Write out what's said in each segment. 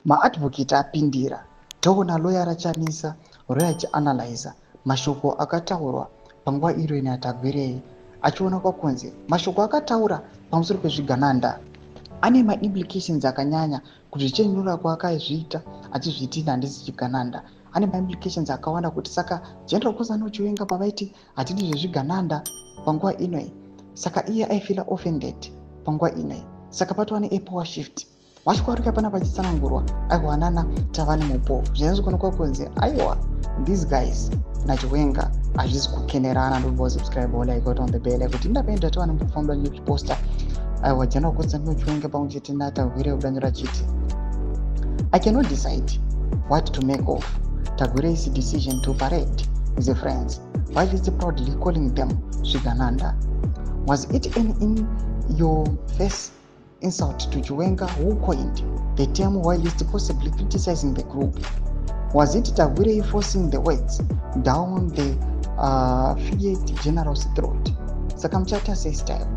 maadvocate apindira, taona lawyer achanisa, lawyer achianalyza mashoko akataurwa panguva iro inatagwirei, achiona kwakunzi mashoko akataura pamusoro pezvigananda ane maimplications akanyanya kuti chenyura kwaakazviita achizviti handisi chigananda ane maimplications akawanda kuti saka General Kozani Chiwenga pavaiti hatidi zvezvigananda panguva inoi, saka iye aifila offended panguva inoi, saka patova nepower shift. Vachikwarika pana pachitsanangurwa aiwanana tavane mupofu zvinozvikona kunzi aiwa these guys naChiwenga hazvisi kukenerana. Ndombo subscribe or like on the bell kuti ndapenda tavane mufamba nechiposta aiwa General Kozani Chiwenga pamwe chete naTagwire udanyura chiti I cannot decide what to make of Tagwire's decision to parade his friends while he's proudly calling them Zvigananda. Was it an in your face insult to Chiwenga, who coined the term while he's possibly criticizing the group? Was it Tagwire forcing the words down the Fiat General's throat? Sakamchata says style.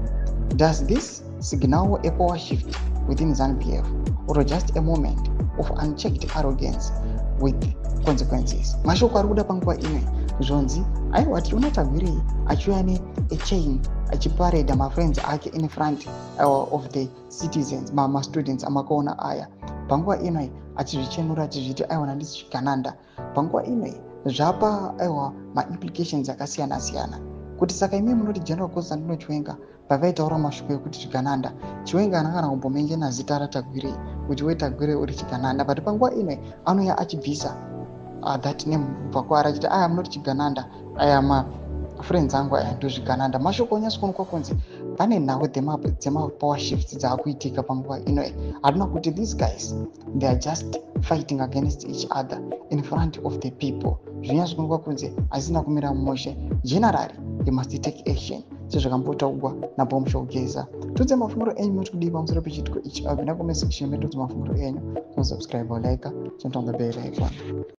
Does this signal a power shift within ZANU-PF or just a moment of unchecked arrogance with consequences? Mashoko arikuda panguva ine zvonzi aiwa tiona Tagwire achiuya nechain achiparade mafriends ake in front of the citizens, students amakaona aya panguva inoi achizvichenura achizviti aiwa handisi chigananda. Panguva inoi zvapa aiwa maimplications akasiyana siyana kuti saka imi munoti General Kozani Chiwenga pavaitaura mashoko ekuti chigananda, Chiwenga anakana kumbomenjena zita raTagwire kuti weTagwire uri chigananda, but panguva inoi anouya achibvisa that name kubva kwaari achiti aya munoti chigananda, aya friends angu aya ndozvigananda. Mashoko onyatsokuonekwa kunzi pane nhau dzemapower shifts dzaakuitika panguva inoi. Hatina kuti these guys they are just fighting against each other in front of the people. Zvinyatsokuonekwa kunzi hazina kumira mumushe. Generally they must take action sezvakambotaurwa naBombshell Geza. Tudze mafunguro enyu muri kudii pamusoro pechitiko ichi. Abvina comment section medu mafunguro enyu. Subscribe or like, turn on the bell icon.